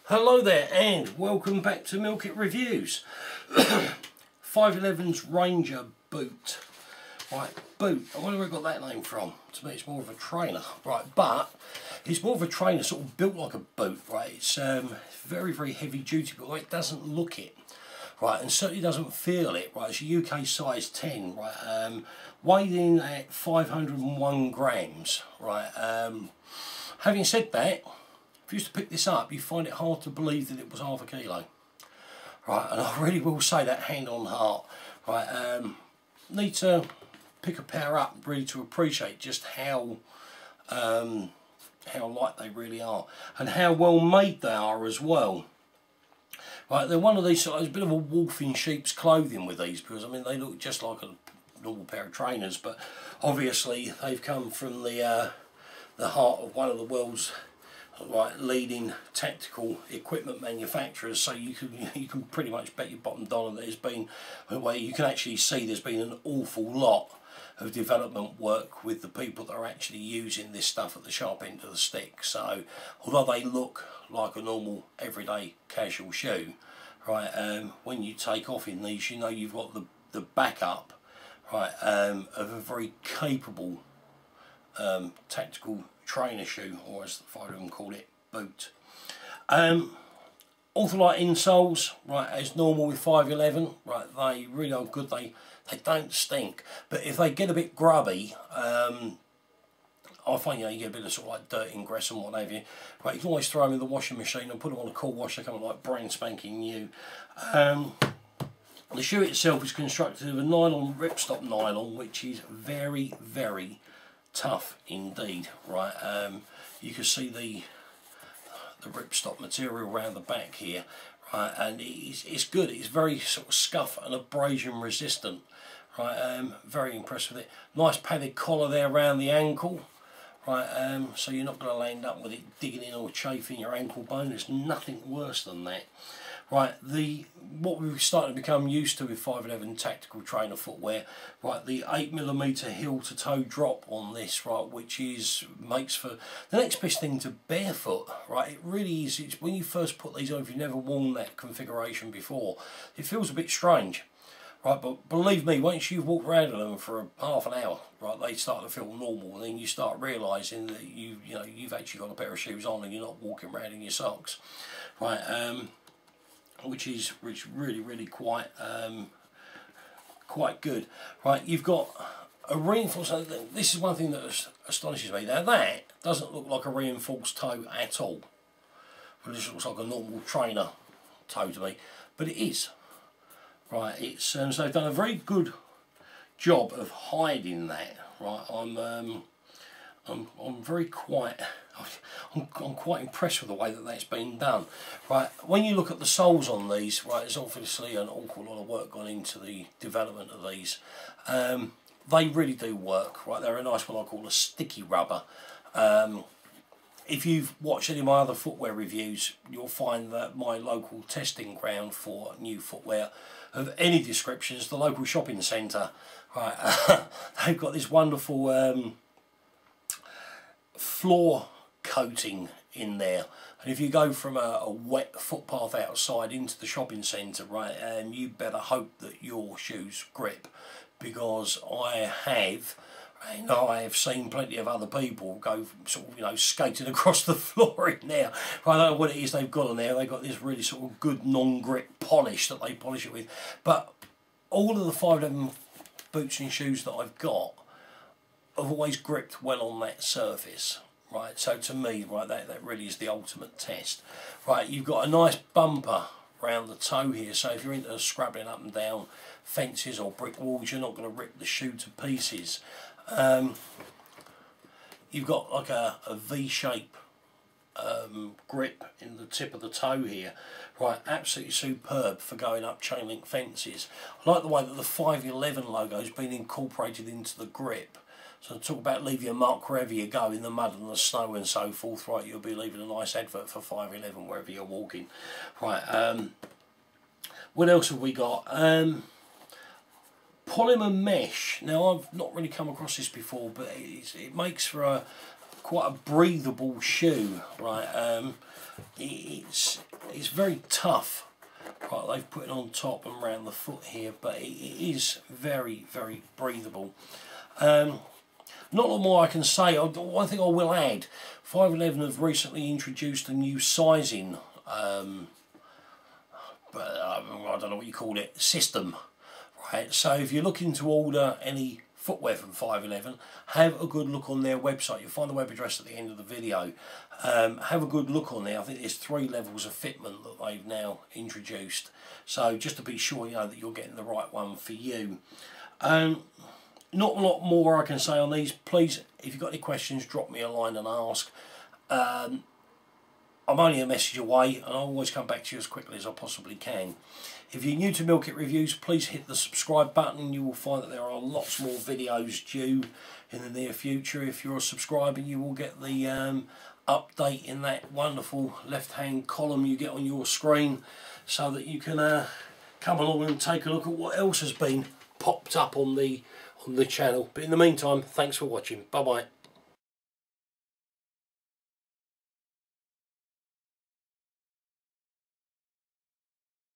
Hello there and welcome back to Milk It Reviews. 511's Ranger boot. Right, boot. I wonder where I got that name from. To me it's more of a trainer. Right, but it's more of a trainer, sort of built like a boot. Right, it's very, very heavy duty, but it doesn't look it. Right, and certainly doesn't feel it. Right, it's a UK size 10. Right, weighed in at 501 grams. Right, having said that, if you used to pick this up, you find it hard to believe that it was half a kilo. Right, and I really will say that hand on heart. Right, need to pick a pair up really to appreciate just how light they really are and how well made they are as well. Right, they're one of these, there's a bit of a wolf in sheep's clothing with these, because I mean they look just like a normal pair of trainers, but obviously they've come from the heart of one of the world's leading tactical equipment manufacturers, so you can pretty much bet your bottom dollar that there's been, well, you can actually see there's been an awful lot of development work with the people that are actually using this stuff at the sharp end of the stick. So although they look like a normal everyday casual shoe, right, when you take off in these, you know you've got the backup, right, of a very capable tactical trainer shoe, or as the 511 call it, boot. Awful light insoles, right, as normal with 511. Right, they really are good. They don't stink, but if they get a bit grubby, I find, you know, you get a bit of sort of like dirt ingress and what have you. Right, you can always throw them in the washing machine and put them on a cool wash. They come like brand spanking new. The shoe itself is constructed of a nylon ripstop nylon, which is very, very tough indeed. Right, you can see the ripstop material around the back here, right, and it's good. It's very sort of scuff and abrasion resistant. Right, very impressed with it. Nice padded collar there around the ankle. Right, so you're not going to land up with it digging in or chafing your ankle bone. There's nothing worse than that. Right, what we're starting to become used to with 511 tactical trainer footwear, right, the 8mm heel to toe drop on this, right, which makes for the next best thing to barefoot. Right, it really is. It's when you first put these on, if you've never worn that configuration before, it feels a bit strange. Right, but believe me, once you've walked around in them for half an hour, right, they start to feel normal, and then you start realising that you've actually got a pair of shoes on and you're not walking around in your socks. Right, which really, really quite good. Right, you've got a reinforced. This is one thing that astonishes me. Now that doesn't look like a reinforced toe at all. Well, this looks like a normal trainer toe to me, but it is. Right, it's so they've done a very good job of hiding that. Right, I'm very quite. I'm quite impressed with the way that that's been done. Right, when you look at the soles on these, right, there's obviously an awful lot of work gone into the development of these. They really do work. Right, they're a nice, what I call a sticky rubber. If you've watched any of my other footwear reviews, you'll find that my local testing ground for new footwear of any description is the local shopping centre. Right, they've got this wonderful floor coating in there, and if you go from a wet footpath outside into the shopping centre, right, and you better hope that your shoes grip, because I have seen plenty of other people go sort of, you know, skating across the floor in there. I don't know what it is they've got on there. They've got this really sort of good non-grip polish that they polish it with, but all of the 511 boots and shoes that I've got have always gripped well on that surface. Right, so to me, right, that really is the ultimate test. Right, you've got a nice bumper around the toe here, so if you're into scrabbling up and down fences or brick walls, you're not going to rip the shoe to pieces. You've got like a V-shape grip in the tip of the toe here. Right, absolutely superb for going up chain link fences. I like the way that the 511 logo has been incorporated into the grip. So talk about leaving a mark wherever you go, in the mud and the snow and so forth. Right, you'll be leaving a nice advert for 511 wherever you're walking. Right, what else have we got? Polymer mesh. Now, I've not really come across this before, but it makes for quite a breathable shoe, right? It's very tough. Right, they've put it on top and around the foot here, but it is very, very breathable. Not a lot more I can say. One thing I will add, 511 have recently introduced a new sizing, but I don't know what you call it, system. Right, so if you're looking to order any footwear from 511, have a good look on their website. You'll find the web address at the end of the video. Have a good look on there. I think there's 3 levels of fitment that they've now introduced, so just to be sure, you know, that you're getting the right one for you. Not a lot more I can say on these. Please, if you've got any questions, drop me a line and ask. I'm only a message away, and I'll always come back to you as quickly as I possibly can. If you're new to Meal Kit Reviews, please hit the subscribe button. You will find that there are lots more videos due in the near future. If you're a subscriber, you will get the update in that wonderful left-hand column you get on your screen, so that you can come along and take a look at what else has been popped up on the channel. But in the meantime, thanks for watching. Bye bye.